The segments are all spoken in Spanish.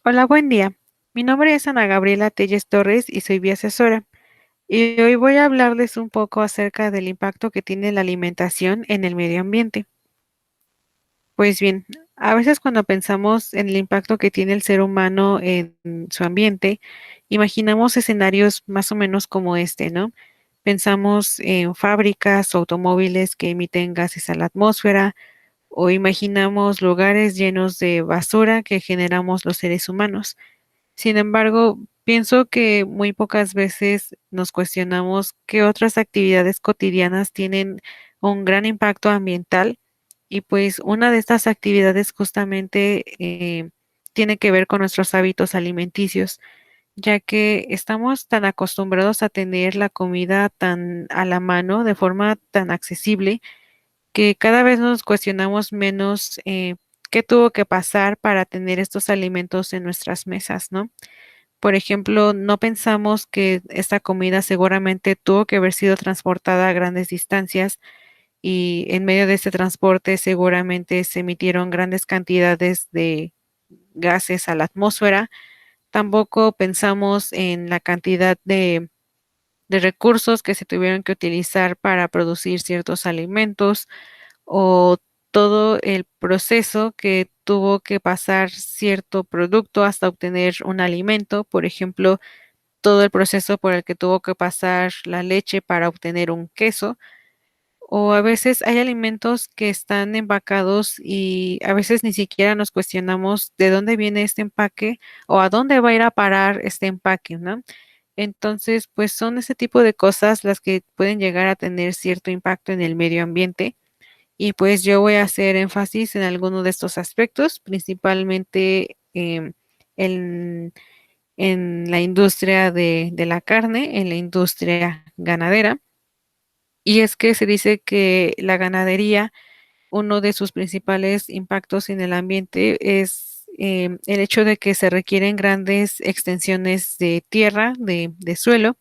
Hola, buen día. Mi nombre es Ana Gabriela Telles Torres y soy biasesora. Y hoy voy a hablarles un poco acerca del impacto que tiene la alimentación en el medio ambiente. Pues bien, a veces cuando pensamos en el impacto que tiene el ser humano en su ambiente, imaginamos escenarios más o menos como este, ¿no? Pensamos en fábricas o automóviles que emiten gases a la atmósfera o imaginamos lugares llenos de basura que generamos los seres humanos. Sin embargo, pienso que muy pocas veces nos cuestionamos qué otras actividades cotidianas tienen un gran impacto ambiental y pues una de estas actividades justamente tiene que ver con nuestros hábitos alimenticios, ya que estamos tan acostumbrados a tener la comida tan a la mano, de forma tan accesible, que cada vez nos cuestionamos menos qué tuvo que pasar para tener estos alimentos en nuestras mesas, ¿no? Por ejemplo, no pensamos que esta comida seguramente tuvo que haber sido transportada a grandes distancias y en medio de ese transporte seguramente se emitieron grandes cantidades de gases a la atmósfera. Tampoco pensamos en la cantidad de recursos que se tuvieron que utilizar para producir ciertos alimentos o todo el proceso que tuvo que pasar cierto producto hasta obtener un alimento. Por ejemplo, todo el proceso por el que tuvo que pasar la leche para obtener un queso, o a veces hay alimentos que están empacados y a veces ni siquiera nos cuestionamos de dónde viene este empaque o a dónde va a ir a parar este empaque, ¿no? Entonces, pues son ese tipo de cosas las que pueden llegar a tener cierto impacto en el medio ambiente. Y pues yo voy a hacer énfasis en alguno de estos aspectos, principalmente en la industria de la carne, en la industria ganadera. Y es que se dice que la ganadería, uno de sus principales impactos en el ambiente es el hecho de que se requieren grandes extensiones de tierra, de suelo,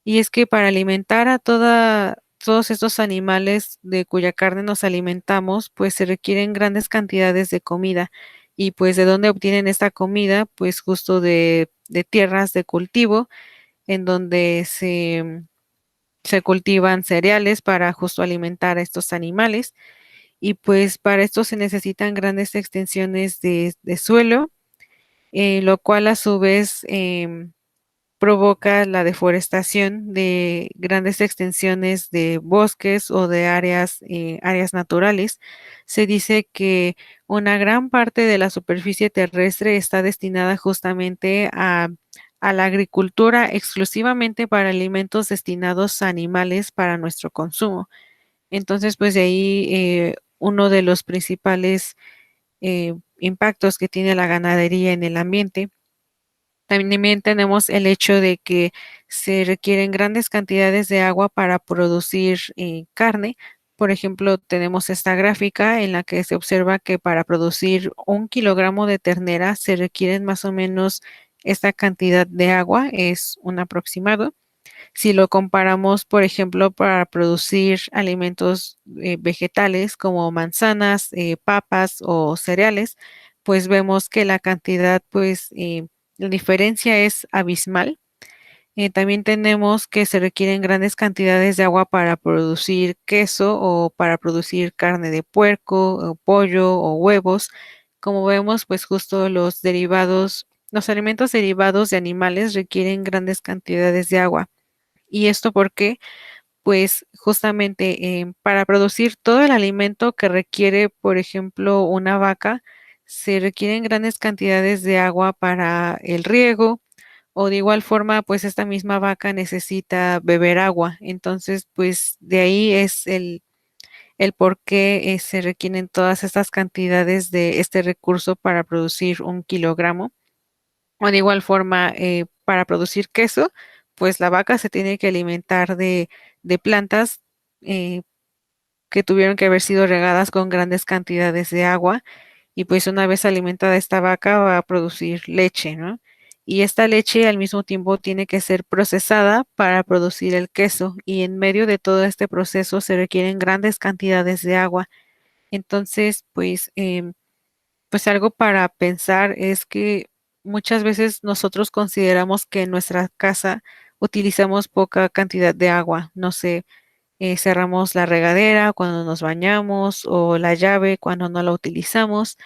y es que para alimentar a todos estos animales de cuya carne nos alimentamos, pues se requieren grandes cantidades de comida. Y pues de dónde obtienen esta comida, pues justo de tierras de cultivo en donde se cultivan cereales para justo alimentar a estos animales. Y pues para esto se necesitan grandes extensiones de suelo, lo cual a su vez provoca la deforestación de grandes extensiones de bosques o de áreas naturales. Se dice que una gran parte de la superficie terrestre está destinada justamente a la agricultura exclusivamente para alimentos destinados a animales para nuestro consumo. Entonces, pues de ahí uno de los principales impactos que tiene la ganadería en el ambiente. También tenemos el hecho de que se requieren grandes cantidades de agua para producir carne. Por ejemplo, tenemos esta gráfica en la que se observa que para producir 1 kilogramo de ternera se requieren más o menos esta cantidad de agua, es un aproximado. Si lo comparamos, por ejemplo, para producir alimentos vegetales como manzanas, papas o cereales, pues vemos que la cantidad, pues la diferencia es abismal. También tenemos que se requieren grandes cantidades de agua para producir queso o para producir carne de puerco o pollo o huevos. Como vemos, pues justo los alimentos derivados de animales requieren grandes cantidades de agua. ¿Y esto por qué? Pues justamente para producir todo el alimento que requiere, por ejemplo, una vaca, se requieren grandes cantidades de agua para el riego o de igual forma, pues esta misma vaca necesita beber agua. Entonces, pues de ahí es el por qué se requieren todas estas cantidades de este recurso para producir 1 kilogramo. O de igual forma, para producir queso, pues la vaca se tiene que alimentar de plantas eh, que tuvieron que haber sido regadas con grandes cantidades de agua y pues una vez alimentada esta vaca va a producir leche, ¿no? Y esta leche al mismo tiempo tiene que ser procesada para producir el queso y en medio de todo este proceso se requieren grandes cantidades de agua. Entonces, pues algo para pensar es que muchas veces nosotros consideramos que en nuestra casa utilizamos poca cantidad de agua. No sé, cerramos la regadera cuando nos bañamos o la llave cuando no la utilizamos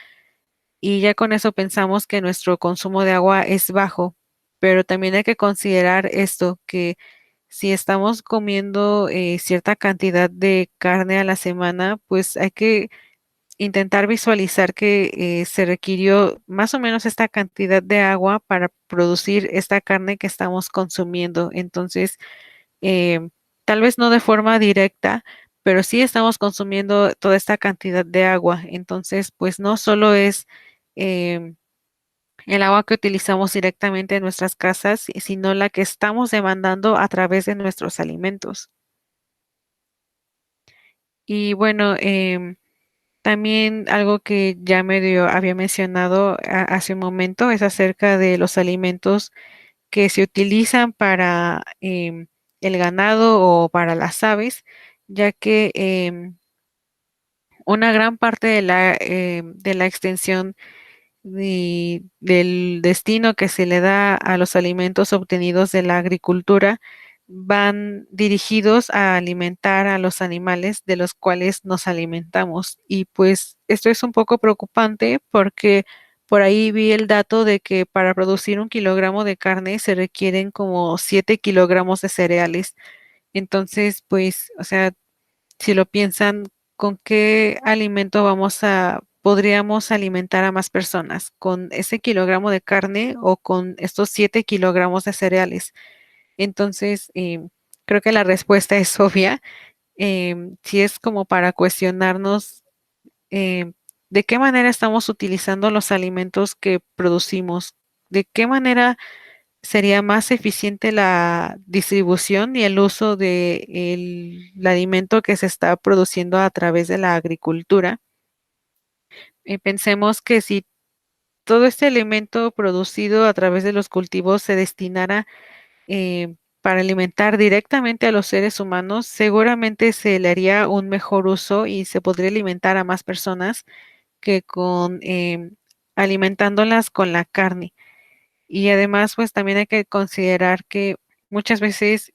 y ya con eso pensamos que nuestro consumo de agua es bajo. Pero también hay que considerar esto, que si estamos comiendo cierta cantidad de carne a la semana, pues hay que intentar visualizar que se requirió más o menos esta cantidad de agua para producir esta carne que estamos consumiendo. Entonces, eh, tal vez no de forma directa, pero sí estamos consumiendo toda esta cantidad de agua. Entonces, pues no solo es em, el agua que utilizamos directamente en nuestras casas, sino la que estamos demandando a través de nuestros alimentos. Y bueno, también algo que ya medio había mencionado hace un momento es acerca de los alimentos que se utilizan para el ganado o para las aves, ya que una gran parte de la extensión del destino que se le da a los alimentos obtenidos de la agricultura van dirigidos a alimentar a los animales de los cuales nos alimentamos. Y pues esto es un poco preocupante porque por ahí vi el dato de que para producir 1 kilogramo de carne se requieren como 7 kilogramos de cereales. Entonces, pues, o sea, si lo piensan, ¿con qué alimento podríamos alimentar a más personas? ¿Con ese kilogramo de carne o con estos 7 kilogramos de cereales? Entonces, creo que la respuesta es obvia. Si es como para cuestionarnos de qué manera estamos utilizando los alimentos que producimos, de qué manera sería más eficiente la distribución y el uso del alimento que se está produciendo a través de la agricultura. Pensemos que si todo este alimento producido a través de los cultivos se destinara para alimentar directamente a los seres humanos, seguramente se le haría un mejor uso y se podría alimentar a más personas que con alimentándolas con la carne. Y además, pues también hay que considerar que muchas veces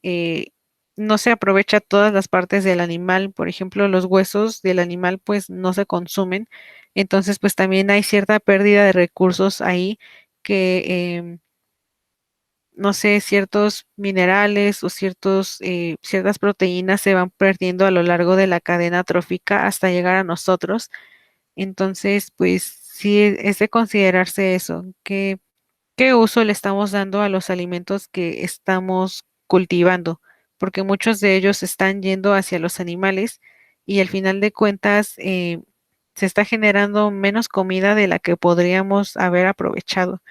no se aprovecha todas las partes del animal. Por ejemplo, los huesos del animal pues no se consumen. Entonces, pues también hay cierta pérdida de recursos ahí que, no sé, ciertos minerales o ciertas proteínas se van perdiendo a lo largo de la cadena trófica hasta llegar a nosotros. Entonces, pues sí es de considerarse eso, que ¿qué uso le estamos dando a los alimentos que estamos cultivando? Porque muchos de ellos están yendo hacia los animales y al final de cuentas se está generando menos comida de la que podríamos haber aprovechado.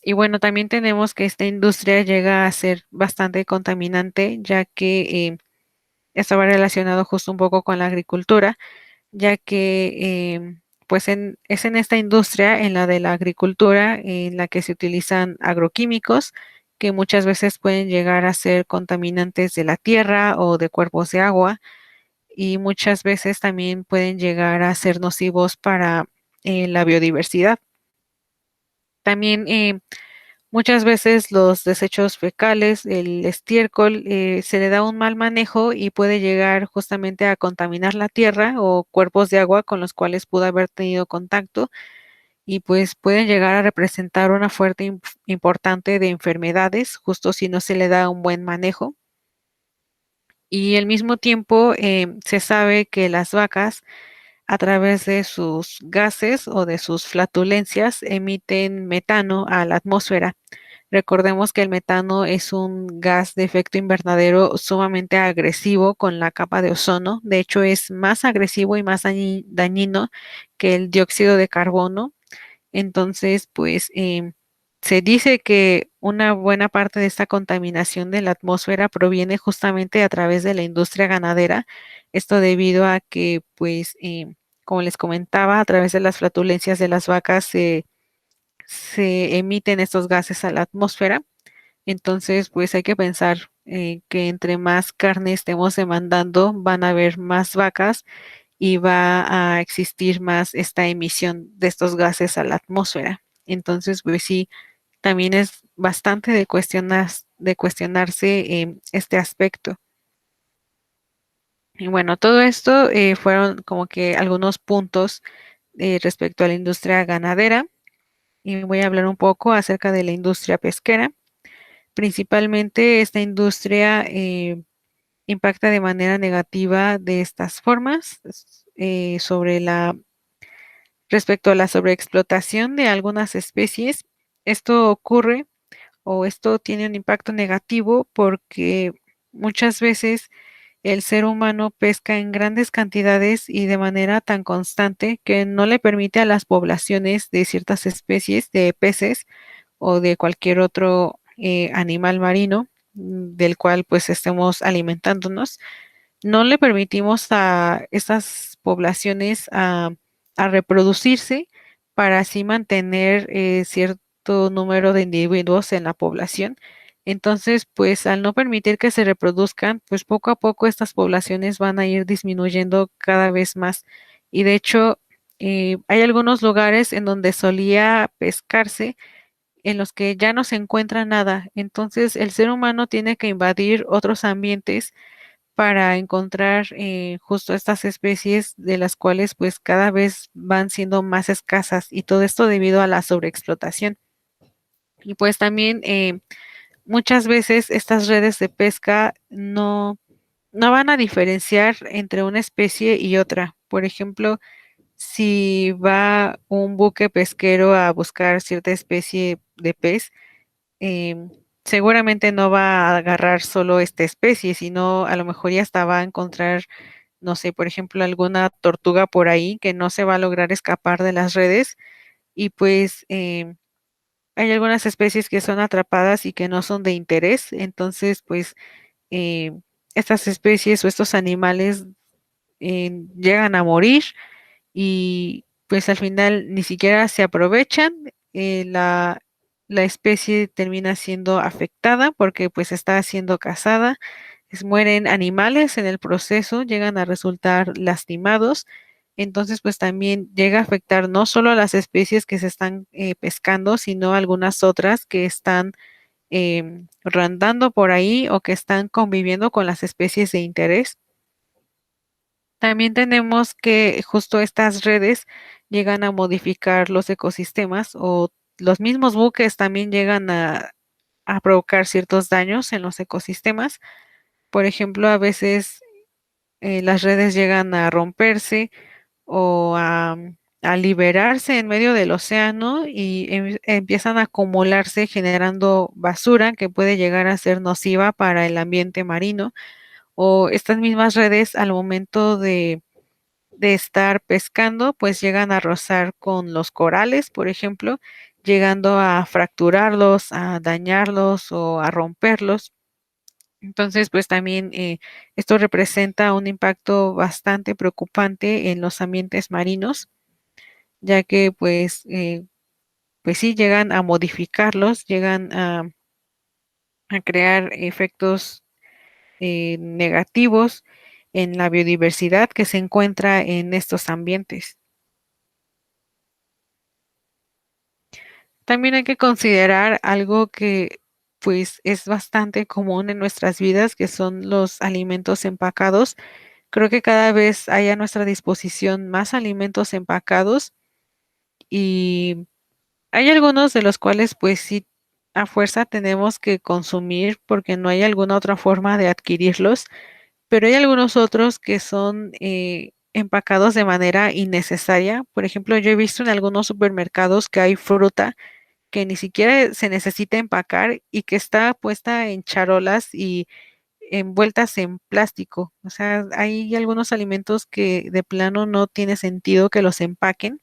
Y bueno, también tenemos que esta industria llega a ser bastante contaminante, ya que estaba relacionado justo un poco con la agricultura, ya que pues es en esta industria, en la de la agricultura, en la que se utilizan agroquímicos que muchas veces pueden llegar a ser contaminantes de la tierra o de cuerpos de agua y muchas veces también pueden llegar a ser nocivos para la biodiversidad. También muchas veces los desechos fecales, el estiércol, se le da un mal manejo y puede llegar justamente a contaminar la tierra o cuerpos de agua con los cuales pudo haber tenido contacto y pues pueden llegar a representar una fuerte importante de enfermedades, justo si no se le da un buen manejo. Y al mismo tiempo se sabe que las vacas a través de sus gases o de sus flatulencias emiten metano a la atmósfera. Recordemos que el metano es un gas de efecto invernadero sumamente agresivo con la capa de ozono. De hecho, es más agresivo y más dañino que el dióxido de carbono. Entonces, pues se dice que una buena parte de esta contaminación de la atmósfera proviene justamente a través de la industria ganadera. Esto debido a que, pues, como les comentaba, a través de las flatulencias de las vacas se emiten estos gases a la atmósfera. Entonces, pues hay que pensar que entre más carne estemos demandando, van a haber más vacas y va a existir más esta emisión de estos gases a la atmósfera. Entonces, pues sí, también es bastante de cuestionarse este aspecto. Y bueno, todo esto fueron como que algunos puntos respecto a la industria ganadera y voy a hablar un poco acerca de la industria pesquera. Principalmente esta industria impacta de manera negativa de estas formas sobre respecto a la sobreexplotación de algunas especies. Esto ocurre o esto tiene un impacto negativo porque muchas veces el ser humano pesca en grandes cantidades y de manera tan constante que no le permite a las poblaciones de ciertas especies de peces o de cualquier otro animal marino del cual pues estemos alimentándonos, no le permitimos a estas poblaciones a reproducirse para así mantener cierto número de individuos en la población. Entonces, pues al no permitir que se reproduzcan, pues poco a poco estas poblaciones van a ir disminuyendo cada vez más. Y de hecho, hay algunos lugares en donde solía pescarse en los que ya no se encuentra nada. Entonces, el ser humano tiene que invadir otros ambientes para encontrar justo estas especies de las cuales pues cada vez van siendo más escasas y todo esto debido a la sobreexplotación. Y pues también muchas veces estas redes de pesca no van a diferenciar entre una especie y otra. Por ejemplo, si va un buque pesquero a buscar cierta especie de pez, em, seguramente no va a agarrar solo esta especie, sino a lo mejor ya hasta va a encontrar, no sé, por ejemplo, alguna tortuga por ahí que no se va a lograr escapar de las redes y pues hay algunas especies que son atrapadas y que no son de interés, entonces pues estas especies o estos animales llegan a morir y pues al final ni siquiera se aprovechan, la especie termina siendo afectada porque pues está siendo cazada, mueren animales en el proceso, llegan a resultar lastimados, entonces pues también llega a afectar no solo a las especies que se están pescando, sino a algunas otras que están rondando por ahí o que están conviviendo con las especies de interés. También tenemos que justo estas redes llegan a modificar los ecosistemas o los mismos buques también llegan a provocar ciertos daños en los ecosistemas. Por ejemplo, a veces las redes llegan a romperse o a liberarse en medio del océano y empiezan a acumularse generando basura que puede llegar a ser nociva para el ambiente marino o estas mismas redes al momento de estar pescando, pues llegan a rozar con los corales, por ejemplo, llegando a fracturarlos, a dañarlos o a romperlos. Entonces, pues también esto representa un impacto bastante preocupante en los ambientes marinos, ya que pues sí llegan a modificarlos, llegan a crear efectos negativos en la biodiversidad que se encuentra en estos ambientes. También hay que considerar algo que pues es bastante común en nuestras vidas, que son los alimentos empacados. Creo que cada vez hay a nuestra disposición más alimentos empacados y hay algunos de los cuales pues sí a fuerza tenemos que consumir porque no hay alguna otra forma de adquirirlos, pero hay algunos otros que son empacados de manera innecesaria. Por ejemplo, yo he visto en algunos supermercados que hay fruta que ni siquiera se necesita empacar y que está puesta en charolas y envueltas en plástico. O sea, hay algunos alimentos que de plano no tiene sentido que los empaquen.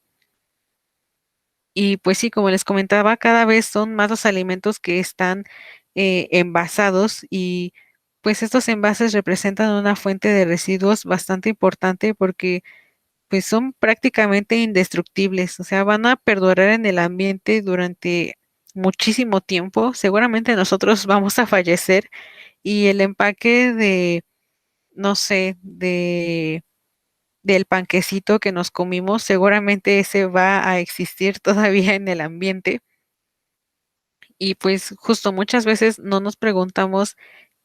Y pues sí, como les comentaba, cada vez son más los alimentos que están envasados y pues estos envases representan una fuente de residuos bastante importante porque pues son prácticamente indestructibles, o sea, van a perdurar en el ambiente durante muchísimo tiempo. Seguramente nosotros vamos a fallecer y el empaque de, no sé, del panquecito que nos comimos, seguramente ese va a existir todavía en el ambiente. Y pues justo muchas veces no nos preguntamos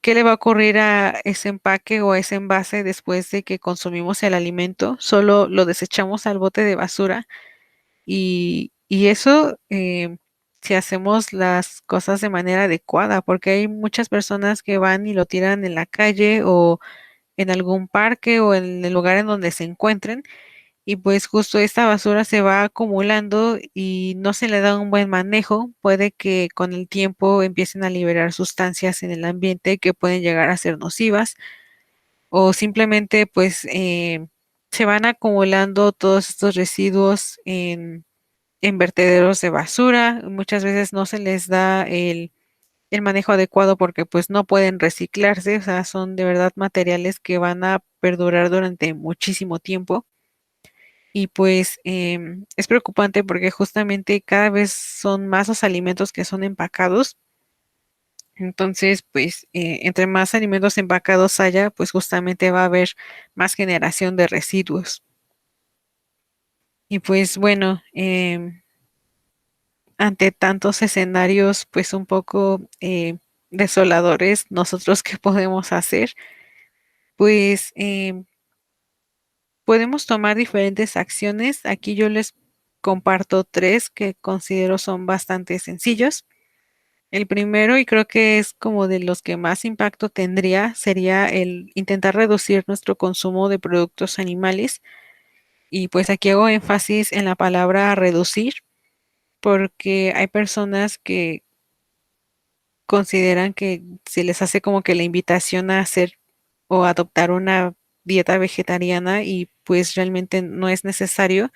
qué le va a ocurrir a ese empaque o a ese envase después de que consumimos el alimento, solo lo desechamos al bote de basura y eso si hacemos las cosas de manera adecuada, porque hay muchas personas que van y lo tiran en la calle o en algún parque o en el lugar en donde se encuentren y pues justo esta basura se va acumulando y no se le da un buen manejo, puede que con el tiempo empiecen a liberar sustancias en el ambiente que pueden llegar a ser nocivas o simplemente pues se van acumulando todos estos residuos en vertederos de basura. Muchas veces no se les da el manejo adecuado porque pues no pueden reciclarse, o sea, son de verdad materiales que van a perdurar durante muchísimo tiempo. Y pues es preocupante porque justamente cada vez son más los alimentos que son empacados. Entonces, pues entre más alimentos empacados haya, pues justamente va a haber más generación de residuos. Y pues bueno, ante tantos escenarios, pues un poco desoladores, nosotros qué podemos hacer, pues podemos tomar diferentes acciones. Aquí yo les comparto tres que considero son bastante sencillos. El primero, y creo que es como de los que más impacto tendría, sería el intentar reducir nuestro consumo de productos animales. Y pues aquí hago énfasis en la palabra reducir, porque hay personas que consideran que se les hace como que la invitación a hacer o adoptar una dieta vegetariana y pues realmente no es necesario.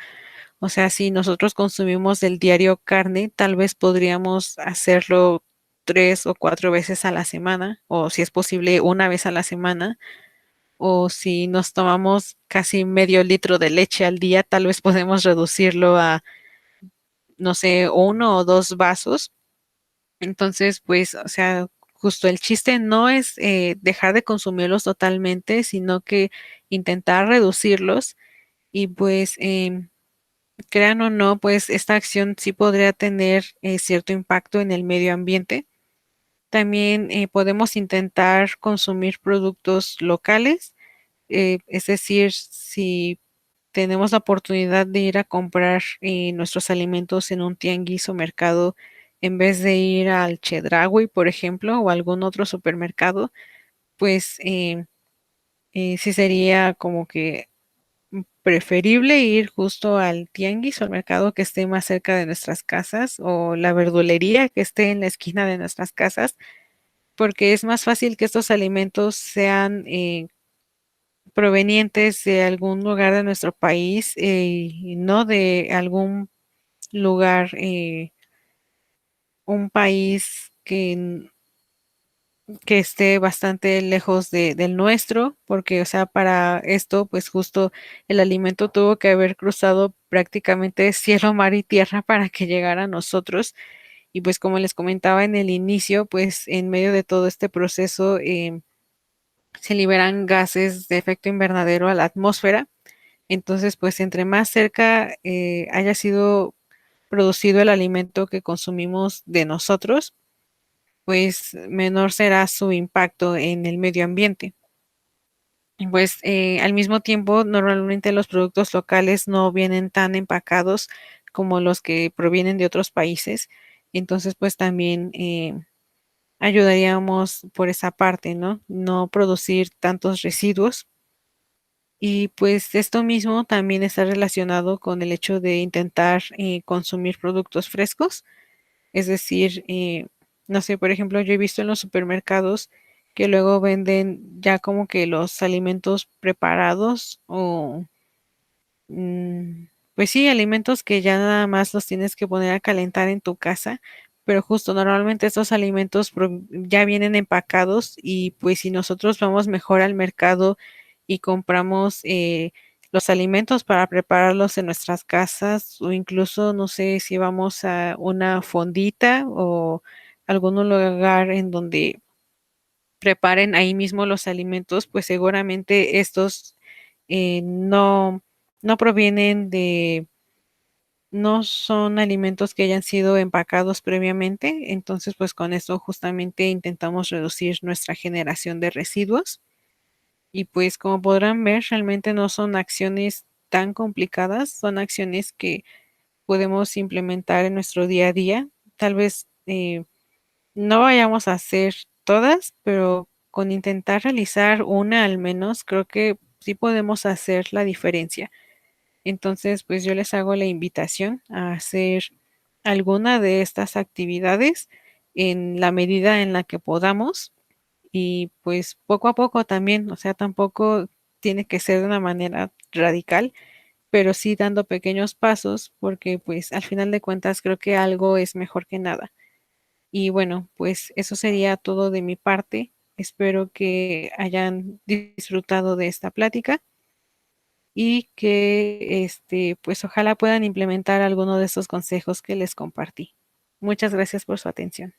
O sea, si nosotros consumimos del diario carne, tal vez podríamos hacerlo 3 o 4 veces a la semana, o si es posible, una vez a la semana. O si nos tomamos casi medio litro de leche al día, tal vez podemos reducirlo a, no sé, 1 o 2 vasos. Entonces, pues, o sea, justo el chiste no es dejar de consumirlos totalmente, sino que intentar reducirlos y pues crean o no, pues esta acción sí podría tener cierto impacto en el medio ambiente. También podemos intentar consumir productos locales, es decir, si tenemos la oportunidad de ir a comprar nuestros alimentos en un tianguis o mercado, en vez de ir al Chedraui, por ejemplo, o algún otro supermercado, pues sí sería como que preferible ir justo al tianguis o al mercado que esté más cerca de nuestras casas o la verdulería que esté en la esquina de nuestras casas, porque es más fácil que estos alimentos sean provenientes de algún lugar de nuestro país y no de algún lugar, un país que esté bastante lejos del nuestro, porque, o sea, para esto, pues justo el alimento tuvo que haber cruzado prácticamente cielo, mar y tierra para que llegara a nosotros. Y pues como les comentaba en el inicio, pues en medio de todo este proceso se liberan gases de efecto invernadero a la atmósfera. Entonces, pues entre más cerca haya sido producido el alimento que consumimos de nosotros, pues menor será su impacto en el medio ambiente. Y pues al mismo tiempo, normalmente los productos locales no vienen tan empacados como los que provienen de otros países. Entonces, pues también ayudaríamos por esa parte, ¿no? No producir tantos residuos. Y pues esto mismo también está relacionado con el hecho de intentar consumir productos frescos. Es decir, no sé, por ejemplo, yo he visto en los supermercados que luego venden ya como que los alimentos preparados o, pues sí, alimentos que ya nada más los tienes que poner a calentar en tu casa, pero justo normalmente estos alimentos ya vienen empacados y pues si nosotros vamos mejor al mercado y compramos los alimentos para prepararlos en nuestras casas o incluso, no sé, si vamos a una fondita o algún lugar en donde preparen ahí mismo los alimentos, pues seguramente estos no, no provienen de, no son alimentos que hayan sido empacados previamente, entonces pues con eso justamente intentamos reducir nuestra generación de residuos y pues como podrán ver, realmente no son acciones tan complicadas, son acciones que podemos implementar en nuestro día a día. Tal vez no vayamos a hacer todas, pero con intentar realizar una al menos, creo que sí podemos hacer la diferencia. Entonces, pues yo les hago la invitación a hacer alguna de estas actividades en la medida en la que podamos y pues poco a poco también, o sea, tampoco tiene que ser de una manera radical, pero sí dando pequeños pasos porque pues al final de cuentas creo que algo es mejor que nada. Y bueno, pues eso sería todo de mi parte. Espero que hayan disfrutado de esta plática y que pues ojalá puedan implementar alguno de estos consejos que les compartí. Muchas gracias por su atención.